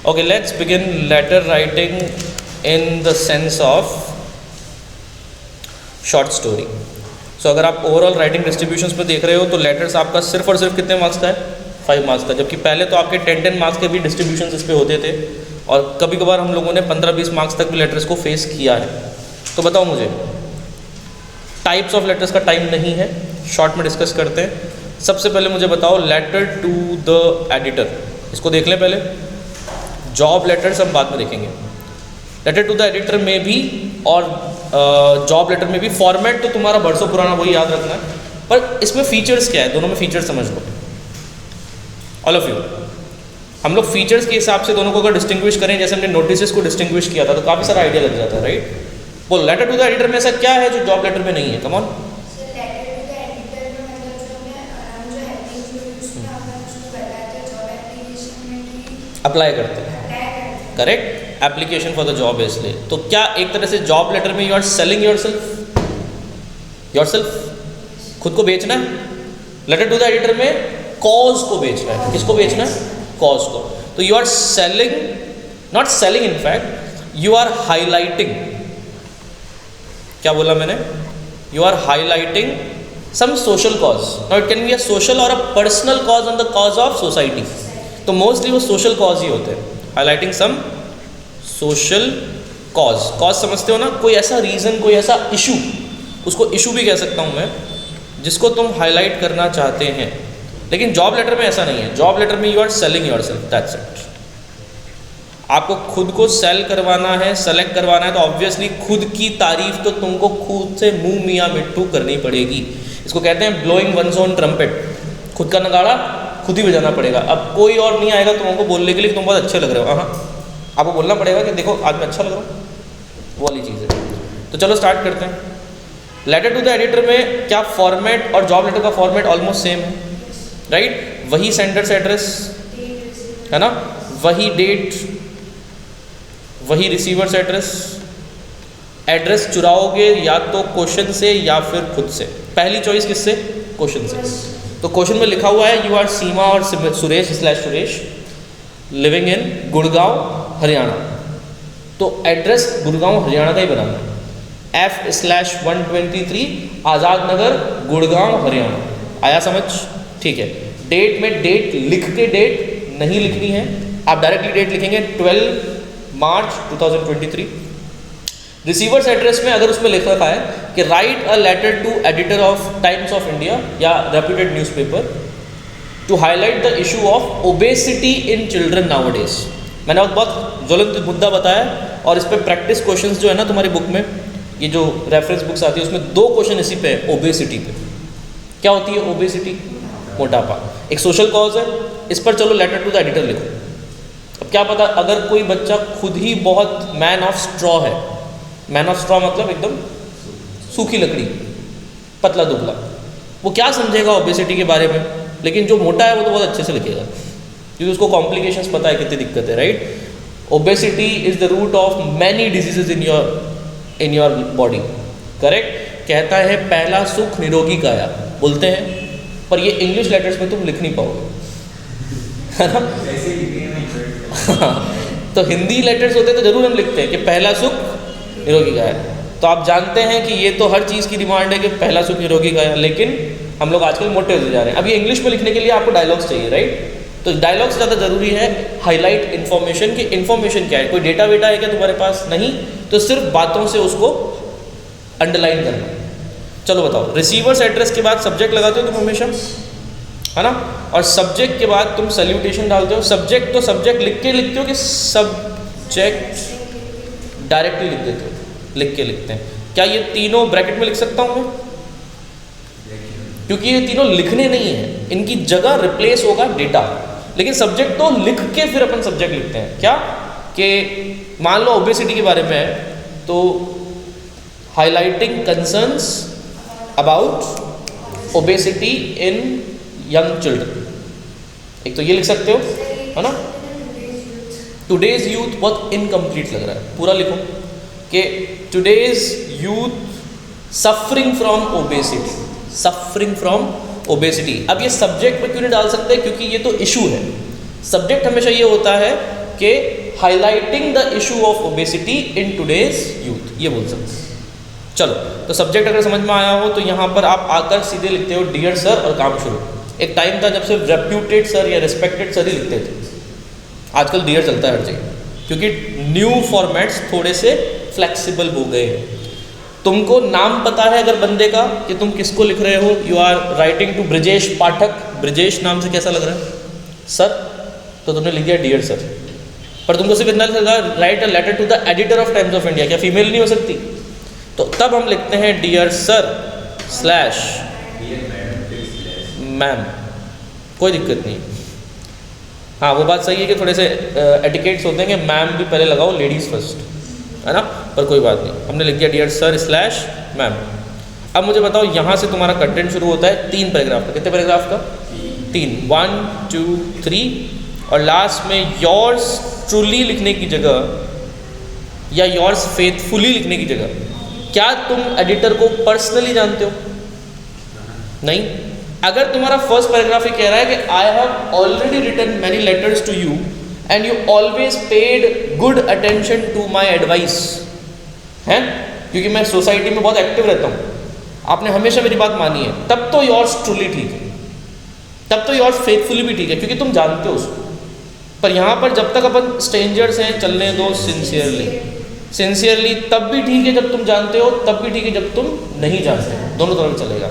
Okay, let's begin letter writing in the sense of short story. So अगर आप overall writing distributions पे देख रहे हो तो लेटर्स आपका सिर्फ और सिर्फ कितने मार्क्स का है? 5 मार्क्स का, जबकि पहले तो आपके 10 मार्क्स के भी डिस्ट्रीब्यूशंस इस पे होते थे और कभी कभार हम लोगों ने 15-20 मार्क्स तक भी लेटर्स को फेस किया है। तो बताओ मुझे, टाइप्स ऑफ लेटर्स का टाइम नहीं है, शॉर्ट में डिस्कस करते हैं। सबसे पहले मुझे बताओ लेटर टू द एडिटर, इसको देख लें पहले। जॉब लेटर्स हम बाद में देखेंगे। लेटर टू द एडिटर में भी और जॉब लेटर में भी फॉर्मेट तो तुम्हारा बरसों पुराना, वही याद रखना है, पर इसमें फीचर्स क्या है, दोनों में फीचर्स समझ लो ऑल ऑफ यू। हम लोग फीचर्स के हिसाब से दोनों को अगर डिस्टिंग्विश करें, जैसे हमने नोटिस को डिस्टिंग्विश किया था तो काफ़ी सारा आइडिया लग जाता है, राइट। वो लेटर टू द एडिटर में ऐसा क्या है जो जॉब लेटर में नहीं है? Come on. अप्लाई करते हैं, correct, application for the job है इसलिए। तो क्या एक तरह से जॉब लेटर में यू आर सेलिंग योरसेल्फ, खुद को बेचना है। लेटर टू द एडिटर में कॉज को बेचना है, किसको बेचना है? कॉज को। तो you are selling, not selling, in fact you are highlighting, क्या बोला मैंने? You are highlighting some social cause. Now it can be a social और a personal cause on the cause of society, तो मोस्टली वो social cause he होते हैं। Highlighting some social cause समझते हो ना, कोई ऐसा रीज़न, कोई ऐसा इशू, उसको इशू भी कह सकता हूँ मैं, जिसको तुम हाईलाइट करना चाहते हैं। लेकिन जॉब लेटर में ऐसा नहीं है। जॉब लेटर में you are selling yourself, that's it. आपको खुद को सेल करवाना है, सेलेक्ट करवाना है, तो ऑब्वियसली खुद की तारीफ तो तुमको खुद से मुंह मियाँ मिट्ठू करनी पड़ेगी। इसको कहते हैं ब्लोइंग वन्स ओन ट्रम्पेट, खुद का नगाड़ा खुद ही बजाना पड़ेगा। अब कोई और नहीं आएगा तुमको बोलने के लिए तुम बहुत अच्छे लग रहे हो, हाँ, आपको बोलना पड़ेगा कि देखो आज मैं अच्छा लग रहा हूँ, वो वाली चीज़ है। तो चलो स्टार्ट करते हैं। लेटर टू द एडिटर में क्या फॉर्मेट और जॉब लेटर का फॉर्मेट ऑलमोस्ट सेम है, राइट। वही सेंडर्स एड्रेस है ना, वही डेट, वही रिसीवर्स एड्रेस। एड्रेस चुराओगे या तो क्वेश्चन से या फिर खुद से, पहली चॉइस किससे? क्वेश्चन से। तो क्वेश्चन में लिखा हुआ है यू आर सीमा और सुरेश लिविंग इन गुड़गांव हरियाणा, तो एड्रेस गुड़गांव हरियाणा का ही बनाना है। F/123 आज़ाद नगर गुड़गांव हरियाणा, आया समझ? ठीक है। डेट में डेट लिख के डेट नहीं लिखनी है, आप डायरेक्टली डेट लिखेंगे 12 मार्च 2023। रिसीवर्स एड्रेस में अगर उसमें लिखा है कि write a letter to editor of Times of India या reputed newspaper to highlight the issue of obesity in children nowadays. मैंने बहुत ज्वलंत मुद्दा बताया और इस पर प्रैक्टिस क्वेश्चंस जो है ना तुम्हारी बुक में, ये जो रेफरेंस बुक्स आती है उसमें 2 क्वेश्चन इसी पे है, ओबेसिटी पे। क्या होती है ओबेसिटी? मोटापा। एक सोशल कॉज है, इस पर चलो लेटर टू द एडिटर लिखो। अब क्या पता अगर कोई बच्चा खुद ही बहुत मैन ऑफ स्ट्रॉ है, मैन ऑफ स्ट्रॉ मतलब एकदम सूखी लकड़ी, पतला दुबला, वो क्या समझेगा ओबेसिटी के बारे में, लेकिन जो मोटा है वो तो बहुत अच्छे से लिखेगा क्योंकि उसको कॉम्प्लिकेशंस पता है कितनी दिक्कत है, right. Obesity is the root of many diseases in your body, correct. कहता है पहला सुख निरोगी काया, बोलते हैं, पर ये इंग्लिश लेटर्स में तुम लिख नहीं पाओगे, है ना। तो हिंदी लेटर्स होते तो जरूर हम लिखते हैं कि पहला सुख निरोगी काया। तो आप जानते हैं कि ये तो हर चीज़ की डिमांड है कि पहला सुख निरोगी काया, लेकिन हम लोग आजकल मोटे होते जा रहे हैं। अब ये इंग्लिश में लिखने के लिए आपको डायलॉग्स चाहिए, राइट। तो डायलॉग्स ज़्यादा ज़रूरी है। हाईलाइट इन्फॉर्मेशन की, इन्फॉर्मेशन क्या है, कोई डेटा वेटा है क्या तुम्हारे पास? नहीं, तो सिर्फ बातों से उसको अंडरलाइन करना। चलो बताओ, रिसीवर्स एड्रेस के बाद सब्जेक्ट लगाते हो तुम हमेशा, है ना, और सब्जेक्ट के बाद तुम सैल्यूटेशन डालते हो। सब्जेक्ट तो सब्जेक्ट लिख के लिखते हो कि सब्जेक्ट डायरेक्टली लिख देते हो? लिख के लिखते हैं। क्या ये तीनों ब्रैकेट में लिख सकता हूँ मैं? क्योंकि ये तीनों लिखने नहीं है, इनकी जगह रिप्लेस होगा डेटा। लेकिन सब्जेक्ट तो लिख के फिर अपन सब्जेक्ट लिखते हैं। क्या कि मान लो ओबेसिटी के बारे में है तो highlighting concerns about obesity in young children, एक तो ये लिख सकते हो, है ना। टुडेज यूथ बहुत इनकम्प्लीट लग रहा है, पूरा लिखो कि today's youth suffering from obesity, suffering from obesity. अब ये सब्जेक्ट में क्यों नहीं डाल सकते? क्योंकि ये तो इशू है। सब्जेक्ट हमेशा ये होता है कि highlighting the issue of obesity in today's youth, ये बोल सकते हैं। चलो, तो सब्जेक्ट अगर समझ में आया हो तो यहाँ पर आप आकर सीधे लिखते हो डियर सर और काम शुरू। एक टाइम था जब सिर्फ रेप्यूटेड सर या रिस्पेक्टेड सर ही लिखते थे, आजकल डियर चलता है हर जगह, क्योंकि न्यू फॉर्मेट्स थोड़े से फ्लेक्सिबल हो गए हैं। तुमको नाम पता है अगर बंदे का कि तुम किसको लिख रहे हो, you are writing to Brijesh Pathak, Brijesh नाम से कैसा लग रहा है सर, तो तुमने लिख दिया डियर सर। पर तुमको सिर्फ इतना लगा write a letter to the editor of Times of India, क्या फीमेल नहीं हो सकती? तो तब हम लिखते हैं डियर सर स्लैश मैम, कोई दिक्कत नहीं। हाँ, वो बात सही है कि थोड़े से एटिकेट्स होते हैं कि मैम भी पहले लगाओ, लेडीज़ फर्स्ट, है ना, पर कोई बात नहीं, हमने लिख दिया डियर सर स्लैश मैम। अब मुझे बताओ, यहाँ से तुम्हारा कंटेंट शुरू होता है 3 पैराग्राफ का। कितने पैराग्राफ का? 3, 1 2 3, और लास्ट में योर्स ट्रूली लिखने की जगह या योर्स फेथफुली लिखने की जगह क्या तुम एडिटर को पर्सनली जानते हो? नहीं। अगर तुम्हारा फर्स्ट पैराग्राफ ये कह रहा है कि I have already written many letters to you and you always paid good attention to my advice, है, क्योंकि मैं सोसाइटी में बहुत एक्टिव रहता हूँ, आपने हमेशा मेरी बात मानी है, तब तो योर्स ट्रूली ठीक है, तब तो योर्स फेथफुली भी ठीक है, क्योंकि तुम जानते हो उसको। पर यहाँ पर जब तक अपन स्ट्रेंजर्स हैं, चलने दो सिंसियरली। सिंसियरली तब भी ठीक है जब तुम जानते हो, तब भी ठीक है जब तुम नहीं जानते, दोनों तरफ चलेगा।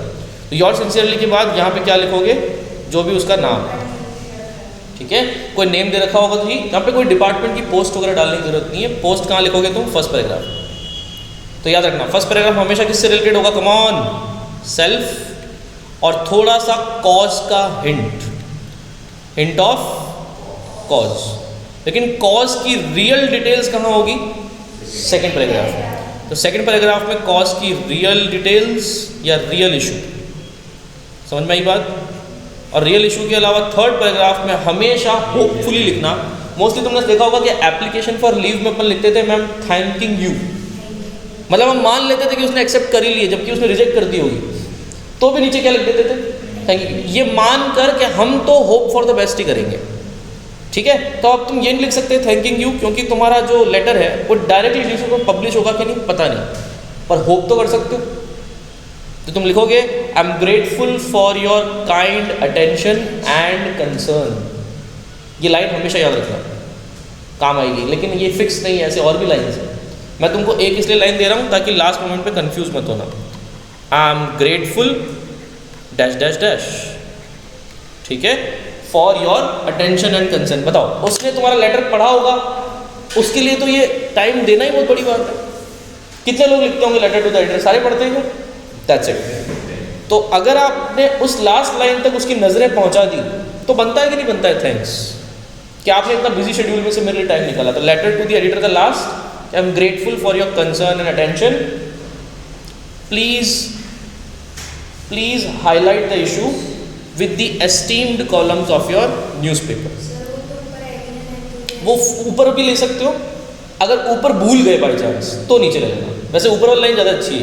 तो योर सिंसियरली के बाद यहाँ पे क्या लिखोगे? जो भी उसका नाम है, ठीक है, कोई नेम दे रखा होगा तो ही, यहाँ पे कोई डिपार्टमेंट की पोस्ट वगैरह डालने की जरूरत नहीं है। पोस्ट कहाँ लिखोगे तुम? First paragraph. तो याद रखना, फर्स्ट पैराग्राफ हमेशा किससे रिलेटेड होगा? कम ऑन, सेल्फ, और थोड़ा सा कॉज का हिंट ऑफ कॉज। लेकिन कॉज की रियल डिटेल्स कहाँ होगी? सेकेंड पैराग्राफ में। तो सेकेंड पैराग्राफ में कॉज की रियल डिटेल्स या रियल इशू, समझ में आई बात? और रियल इशू के अलावा थर्ड पैराग्राफ में हमेशा होपफुली लिखना। मोस्टली तुमने देखा होगा कि एप्लीकेशन फॉर लीव में अपन लिखते थे मैम थैंकिंग यू, मतलब हम मान लेते थे कि उसने एक्सेप्ट कर ही लिया, जबकि उसने रिजेक्ट कर दी होगी, तो भी नीचे क्या लिख देते थे? थैंक यू, ये मान कर कि हम तो होप फॉर द बेस्ट ही करेंगे, ठीक है। तो अब तुम ये नहीं लिख सकते थैंकिंग यू, क्योंकि तुम्हारा जो लेटर है वो डायरेक्टली न्यूज़पेपर में पब्लिश होगा कि नहीं पता नहीं, पर होप तो कर सकते हो। तो तुम लिखोगे I am grateful for your kind attention and concern. ये लाइन हमेशा याद रखना, काम आएगी, लेकिन ये फिक्स नहीं है, ऐसे और भी लाइन्स हैं। मैं तुमको एक इसलिए लाइन दे रहा हूँ ताकि लास्ट मोमेंट पे कंफ्यूज मत होना। I am grateful dash dash dash, ठीक है, for your attention and concern. बताओ, उसने तुम्हारा लेटर पढ़ा होगा, उसके लिए तो ये टाइम देना ही बहुत बड़ी बात है। कितने लोग लिखते होंगे लेटर टू द एडिटर? सारे पढ़ते हैं, दैट्स इट। तो अगर आपने उस लास्ट लाइन तक उसकी नज़रें पहुंचा दी तो बनता है कि नहीं बनता है थैंक्स, कि आपने इतना बिजी शेड्यूल में से मेरे लिए टाइम निकाला। तो लेटर टू द एडिटर का last, I am grateful for your concern and attention, please highlight the issue with the esteemed columns of your newspaper। वो ऊपर भी ले सकते हो, अगर ऊपर भूल गए बाई चांस तो नीचे ले लेना। वैसे ऊपर वाली लाइन ज़्यादा अच्छी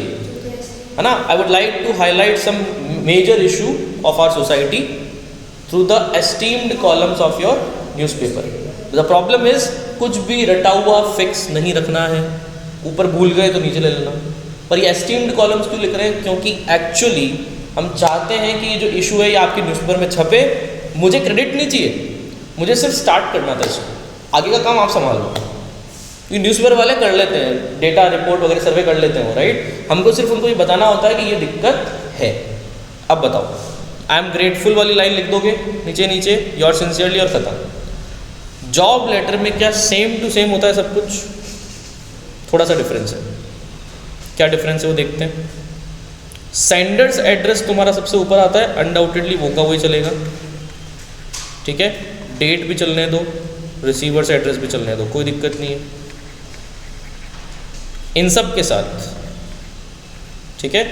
है ना। I would like to highlight some major issue of our society through the esteemed columns of your newspaper. The problem is कुछ भी रटा हुआ फिक्स नहीं रखना है, ऊपर भूल गए तो नीचे ले लेना। पर ये एस्टीम्ड कॉलम्स क्यों लिख रहे हैं? क्योंकि एक्चुअली हम चाहते हैं कि ये जो इशू है ये आपके न्यूज़पेपर में छपे। मुझे क्रेडिट नहीं चाहिए, मुझे सिर्फ स्टार्ट करना था इसको, आगे का काम आप संभाल लो। ये न्यूज़पेपर वाले कर लेते हैं, डेटा रिपोर्ट वगैरह सर्वे कर लेते हैं, राइट। हमको सिर्फ उनको ये बताना होता है कि ये दिक्कत है। अब बताओ, आई एम ग्रेटफुल वाली लाइन लिख दोगे नीचे नीचे, योर सिंसियरली, और खत्म। जॉब लेटर में क्या सेम टू सेम होता है सब कुछ? थोड़ा सा डिफरेंस है। क्या डिफरेंस है वो देखते हैं। सेंडर्स एड्रेस तुम्हारा सबसे ऊपर आता है, अनडाउटेडली वो का वही चलेगा, ठीक है। डेट भी चलने दो, रिसीवर्स एड्रेस भी चलने दो, कोई दिक्कत नहीं है इन सब के साथ, ठीक है।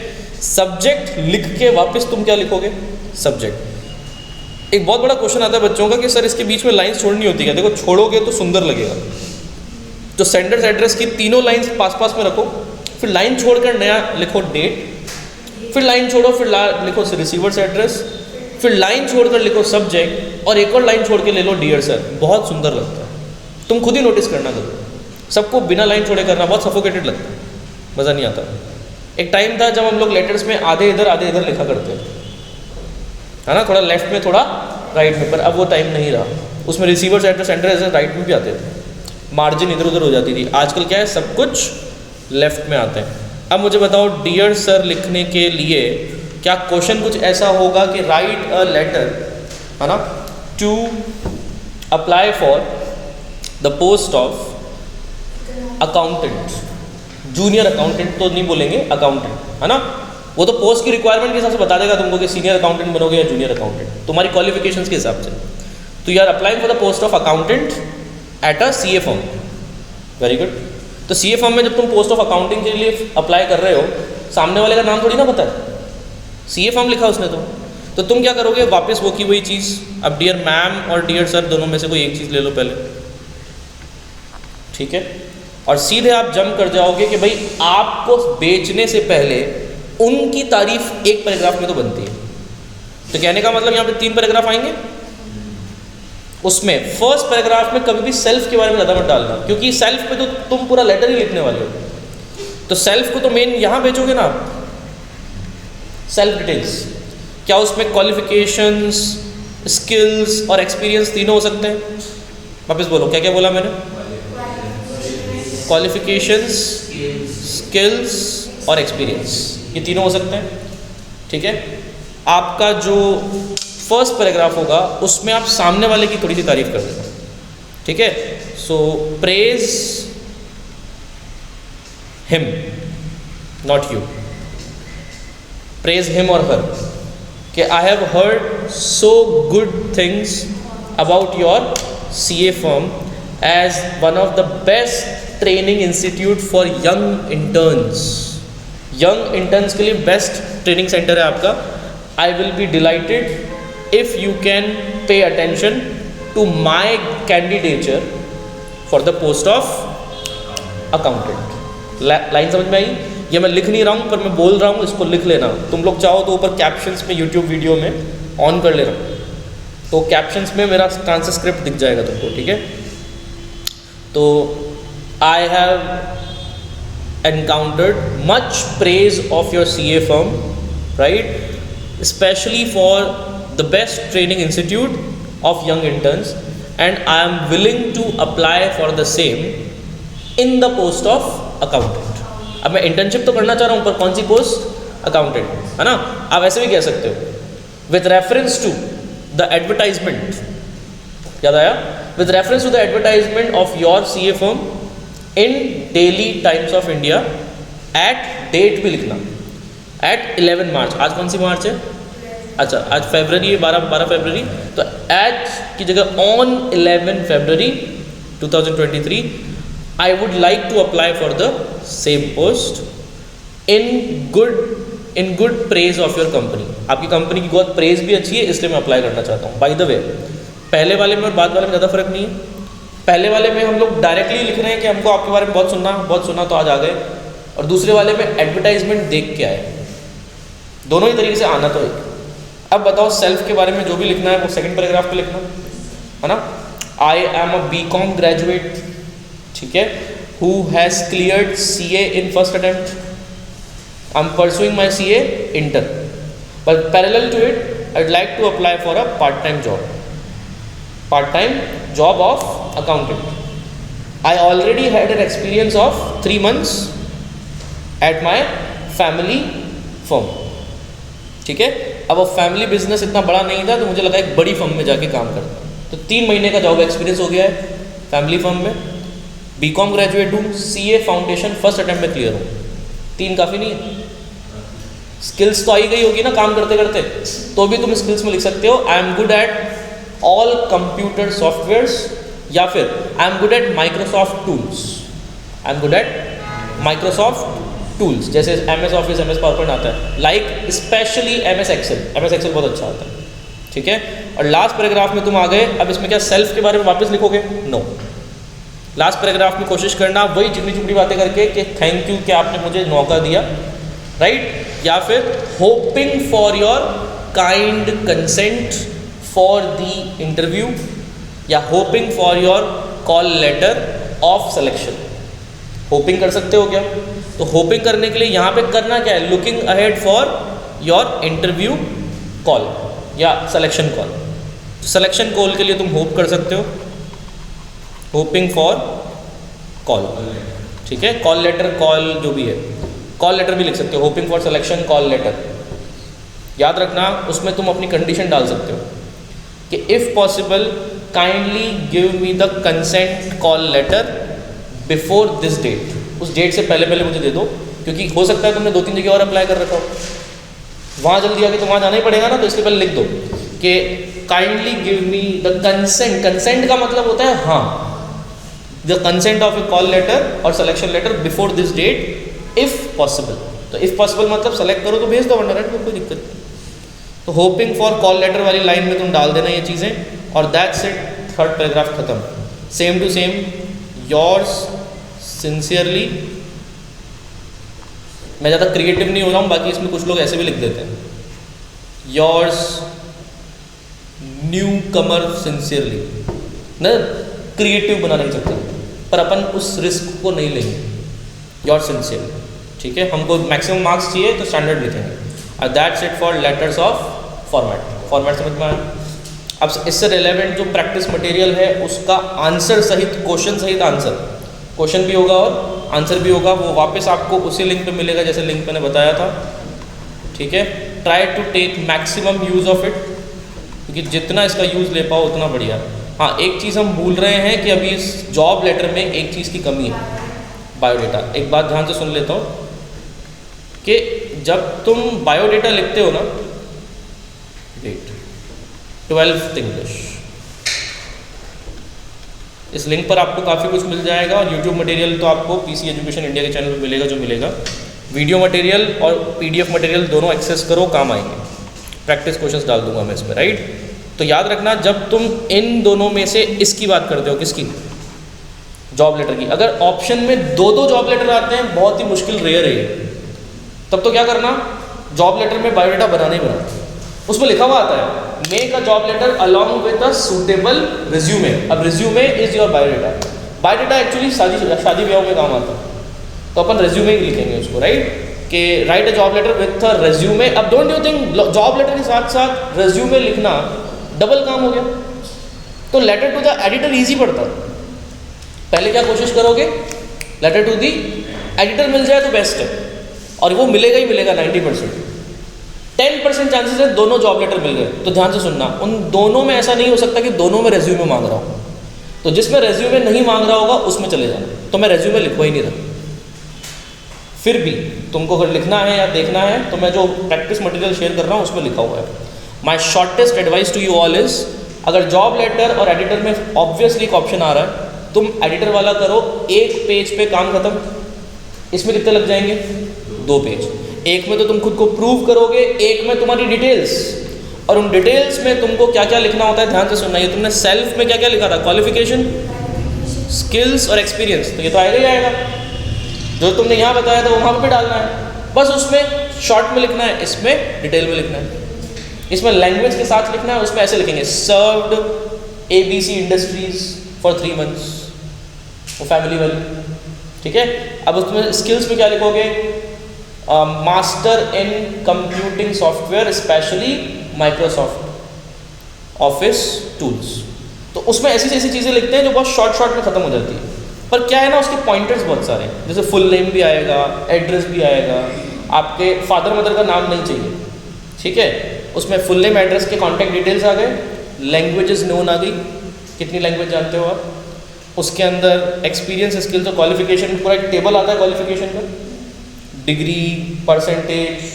सब्जेक्ट लिख के वापस तुम क्या लिखोगे? सब्जेक्ट। एक बहुत बड़ा क्वेश्चन आता है बच्चों का कि सर इसके बीच में लाइंस छोड़नी होती है। देखो, छोड़ोगे तो सुंदर लगेगा। तो सेंडर्स एड्रेस की तीनों लाइंस पास पास में रखो, फिर लाइन छोड़कर नया लिखो डेट, फिर लाइन छोड़ो, फिर लिखो रिसीवर्स एड्रेस, फिर लाइन छोड़कर लिखो सब्जेक्ट, और एक और लाइन छोड़ के ले लो डियर सर। बहुत सुंदर लगता है। तुम खुद ही नोटिस करना करो, सबको बिना लाइन छोड़े करना बहुत सफोकेटेड लगता है, मज़ा नहीं आता। एक टाइम था जब हम लोग लेटर्स में आधे इधर लिखा करते थे, है ना, थोड़ा लेफ्ट में थोड़ा राइट में, पर अब वो टाइम नहीं रहा। उसमें रिसीवर्स एट द सेंटर ऐसे राइट में भी आते थे, मार्जिन इधर उधर हो जाती थी। आजकल क्या है, सब कुछ लेफ्ट में आते हैं। अब मुझे बताओ, डियर सर लिखने के लिए क्या क्वेश्चन कुछ ऐसा होगा कि राइट अ लेटर, है ना, to apply for the post of accountant, junior accountant तो नहीं बोलेंगे, अकाउंटेंट, है ना, वो तो पोस्ट की रिक्वायरमेंट के हिसाब से बता देगा तुमको कि सीनियर अकाउंटेंट बनोगे या जूनियर अकाउंटेंट, तुम्हारी क्वालिफिकेशंस के हिसाब से। तो you are applying for the post of accountant at a CA firm, very good. तो सीए फर्म में जब तुम पोस्ट ऑफ अकाउंटिंग के लिए अप्लाई कर रहे हो, सामने वाले का नाम थोड़ी ना पता है, सीए फर्म लिखा उसने तो तुम क्या करोगे, वापस वो की वही चीज़। अब डियर मैम और डियर सर दोनों में से कोई एक चीज़ ले लो पहले, ठीक है, और सीधे आप जंप कर जाओगे कि भाई आपको बेचने से पहले उनकी तारीफ एक पैराग्राफ में तो बनती है। तो कहने का मतलब यहाँ पे 3 पैराग्राफ आएंगे, उसमें फर्स्ट पैराग्राफ में कभी भी सेल्फ के बारे में ज़्यादा मत डालना, क्योंकि सेल्फ पे तो तुम पूरा लेटर ही लिखने वाले हो। तो सेल्फ को तो मेन यहाँ बेचोगे ना आप, सेल्फ डिटेल्स, क्या उसमें क्वालिफिकेशंस, स्किल्स और एक्सपीरियंस तीनों हो सकते हैं? वापस बोलो, क्या क्या बोला मैंने? क्वालिफिकेशंस, स्किल्स और एक्सपीरियंस, ये तीनों हो सकते हैं, ठीक है। आपका जो फर्स्ट पैराग्राफ होगा उसमें आप सामने वाले की थोड़ी सी तारीफ कर देना, ठीक है। So praise him, not you, praise him और हर, कि I have heard so good things about your CA firm as one of the best training institute for young interns. Young interns के लिए बेस्ट ट्रेनिंग सेंटर है आपका। I will be delighted if you can pay attention to my candidature for the post of accountant. Line समझ में आई? ये मैं लिख नहीं रहा हूँ पर मैं बोल रहा हूँ, इसको लिख लेना। तुम लोग चाहो तो ऊपर कैप्शंस में यूट्यूब वीडियो में ऑन कर ले रहा हूँ, तो कैप्शंस में मेरा ट्रांसक्रिप्ट दिख जाएगा तुमको, ठीक है। तो I have encountered much praise of your CA firm, right, especially for the best training institute of young interns, and I am willing to apply for the same in the post of accountant. अब मैं internship तो करना चाह रहा हूँ पर कौन सी post? Accountant, है ना। आप ऐसे भी कह सकते हो with reference to the advertisement, याद आया? With reference to the advertisement of your CA firm in Daily Times of India at date भी लिखना, एट 11 मार्च। आज कौन सी मार्च है? अच्छा, आज फरवरी है, 12 फरवरी। तो एट की जगह on 11 February 2023 I would like to apply for the same post in good praise of your company. आपकी कंपनी की बहुत प्रेज भी अच्छी है, इसलिए मैं अप्लाई करना चाहता हूँ। बाय द वे, पहले वाले में और बाद वाले में ज़्यादा फर्क नहीं है। पहले वाले में हम लोग डायरेक्टली लिख रहे हैं कि हमको आपके बारे में बहुत सुना तो आज आ गए, और दूसरे वाले में एडवर्टाइजमेंट देख के आए। दोनों ही तरीके से आना तो एक। अब बताओ, सेल्फ के बारे में जो भी लिखना है वो सेकंड पैराग्राफ पे लिखना है ना। I am a BCom graduate, ठीक है, who has cleared CA in first attempt. I am pursuing my CA inter, but parallel to it I would like to apply for a part time job of accountant. I already had an experience of 3 months at my family firm, ठीक है। अब वो family business इतना बड़ा नहीं था तो मुझे लगा एक बड़ी फर्म में जाके काम करता, तो 3 महीने का जॉब एक्सपीरियंस हो गया है फैमिली फर्म में। बीकॉम ग्रेजुएट हूँ, सीए फाउंडेशन फर्स्ट अटेम्प्ट में क्लियर हूँ। 3 काफ़ी नहीं है? स्किल्स तो आई गई होगी ना काम करते करते, तो भी तुम स्किल्स में लिख सकते हो I am good at all computer softwares, या फिर I am good at Microsoft tools. I am good at Microsoft tools, जैसे MS ऑफिस, MS पावरपॉइंट आता है, लाइक स्पेशली MS एक्सेल बहुत अच्छा आता है, ठीक है। और लास्ट पैराग्राफ में तुम आ गए। अब इसमें क्या सेल्फ के बारे में वापस लिखोगे? नो। लास्ट पैराग्राफ में कोशिश करना वही चिकनी चुपड़ी बातें करके कि थैंक यू कि आपने मुझे मौका दिया, राइट, या फिर hoping for your kind consent for the interview, या hoping for your call letter of selection. Hoping कर सकते हो क्या? तो होपिंग करने के लिए यहाँ पे करना क्या है? Looking ahead for your interview call या सिलेक्शन कॉल। सिलेक्शन कॉल के लिए तुम होप कर सकते हो, होपिंग फॉर कॉल, ठीक है। कॉल लेटर, कॉल जो भी है, कॉल लेटर भी लिख सकते हो, hoping for selection call letter. याद रखना उसमें तुम अपनी कंडीशन डाल सकते हो कि if possible kindly give me the consent call letter before this date. उस डेट से पहले पहले मुझे दे दो, क्योंकि हो सकता है तुमने 2-3 जगह और अप्लाई कर रखा हो, वहाँ जल्दी आके तो वहाँ जाना ही पड़ेगा ना, तो इसके पहले लिख दो कि kindly give me the consent. Consent का मतलब होता है हाँ, the consent of a call letter और selection letter before this date if possible. तो इफ़ पॉसिबल मतलब सेलेक्ट करो तो भेज दो, वरना तो कोई दिक्कत नहीं। तो होपिंग फॉर कॉल लेटर वाली लाइन में तुम डाल देना ये चीज़ें, और दैट्स इट, थर्ड पैराग्राफ खत्म। Same to same, yours sincerely. मैं ज़्यादा क्रिएटिव नहीं हो रहा हूँ, बाकी इसमें कुछ लोग ऐसे भी लिख देते हैं, योर्स न्यू कमर सिंसियरली ना, क्रिएटिव बना नहीं सकते, पर अपन उस रिस्क को नहीं लेंगे, योर्स सिंसियरली, ठीक है। हमको मैक्सिमम मार्क्स चाहिए तो स्टैंडर्ड लिखेंगे। और that's it for letters of format. Format समझ में आया? अब इससे रिलेवेंट जो प्रैक्टिस मटेरियल है उसका आंसर सहित, क्वेश्चन सहित आंसर, क्वेश्चन भी होगा और आंसर भी होगा, वो वापस आपको उसी लिंक पे मिलेगा जैसे लिंक मैंने बताया था, ठीक है। Try to take maximum use of it, क्योंकि जितना इसका यूज़ ले पाओ उतना बढ़िया। हाँ, एक चीज़ हम भूल रहे हैं कि अभी इस जॉब लेटर में एक चीज़ की कमी है, बायोडेटा। एक बात ध्यान से सुन लेता हूँ कि जब तुम बायोडेटा लिखते हो ना, वेट, 12th इंग्लिश, इस लिंक पर आपको काफ़ी कुछ मिल जाएगा, और यूट्यूब मटेरियल तो आपको पीसी एजुकेशन इंडिया के चैनल पर मिलेगा जो मिलेगा। वीडियो मटेरियल और पीडीएफ मटेरियल दोनों एक्सेस करो, काम आएंगे। प्रैक्टिस क्वेश्चंस डाल दूंगा मैं इसमें, राइट। तो याद रखना, जब तुम इन दोनों में से इसकी बात करते हो, किसकी? जॉब लेटर की। अगर ऑप्शन में 2-2 जॉब लेटर आते हैं, बहुत ही मुश्किल, रेयर है, तब तो क्या करना, जॉब लेटर में बायोडेटा बनाना ही बनाना। उसमें लिखा हुआ आता है make a job letter along with a suitable resume. अब resume is your biodata. Biodata actually शादी ब्याह में काम आता है, तो अपन रिज्यूमे ही लिखेंगे उसको, राइट, कि write a job letter with a resume. अब don't you think job letter के साथ साथ रिज्यूमे लिखना डबल काम हो गया? तो letter to the editor easy पड़ता। पहले क्या कोशिश करोगे, लेटर टू द एडिटर मिल जाए तो बेस्ट है, और वो मिलेगा ही मिलेगा 90%। 10% चांसेस है दोनों जॉब लेटर मिल गए। तो ध्यान से सुनना, उन दोनों में ऐसा नहीं हो सकता कि दोनों में रेज्यूमे मांग रहा हूँ, तो जिसमें रेज्यूमे नहीं मांग रहा होगा उसमें चले जाना। तो मैं रेज्यूमे लिखवा ही नहीं रहा। फिर भी तुमको अगर लिखना है या देखना है तो मैं जो प्रैक्टिस मटेरियल शेयर कर रहा हूँ उसमें लिखा हुआ है। My shortest advice to you all is, अगर जॉब लेटर और एडिटर में ऑब्वियसली एक ऑप्शन आ रहा है, तुम एडिटर वाला करो, एक पेज पे काम खत्म। इसमें कितने लग जाएंगे? 2 पेज। एक में तो तुम खुद को प्रूव करोगे, एक में तुम्हारी डिटेल्स, और उन डिटेल्स में तुमको क्या क्या लिखना होता है ध्यान से सुनना। ये तुमने सेल्फ में क्या क्या लिखा था, क्वालिफिकेशन, स्किल्स और एक्सपीरियंस, तो ये तो आएगा ही आएगा। जो तुमने यहाँ बताया था वो वहाँ पे डालना है, बस उसमें शॉर्ट में लिखना है, इसमें डिटेल में लिखना है। इसमें लैंग्वेज के साथ लिखना है, उसमें ऐसे लिखेंगे served ABC industries for 3 months, वो फैमिली वाली, ठीक है। अब उसमें स्किल्स में क्या लिखोगे, master in computing software specially Microsoft office tools. तो उसमें ऐसी ऐसी चीज़ें लिखते हैं जो बहुत शॉर्ट में ख़त्म हो जाती है। पर क्या है ना, उसके पॉइंटर्स बहुत सारे हैं, जैसे फुल नेम भी आएगा, एड्रेस भी आएगा, आपके फादर मदर का नाम नहीं चाहिए, ठीक है। उसमें फुल नेम, एड्रेस के कॉन्टैक्ट डिटेल्स आ गए, लैंग्वेजेस नोन आ गई, कितनी लैंग्वेज जानते हो आप, उसके अंदर एक्सपीरियंस, स्किल्स और क्वालिफिकेशन, पूरा एक टेबल आता है क्वालिफिकेशन का, डिग्री, परसेंटेज,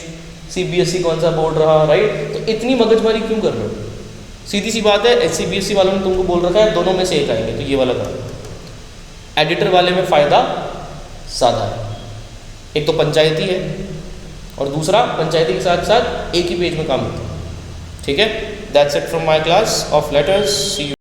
CBSE कौन सा बोर्ड रहा, राइट। तो इतनी मगजमारी क्यों कर रहे हो? सीधी सी बात है, CBSE वालों ने तुमको बोल रखा है दोनों में से एक आएंगे, तो ये वाला करो। एडिटर वाले में फ़ायदा साधा है, एक तो पंचायती है और दूसरा पंचायती के साथ साथ एक ही पेज में काम होता है, ठीक है। That's it from my class of letters. See you.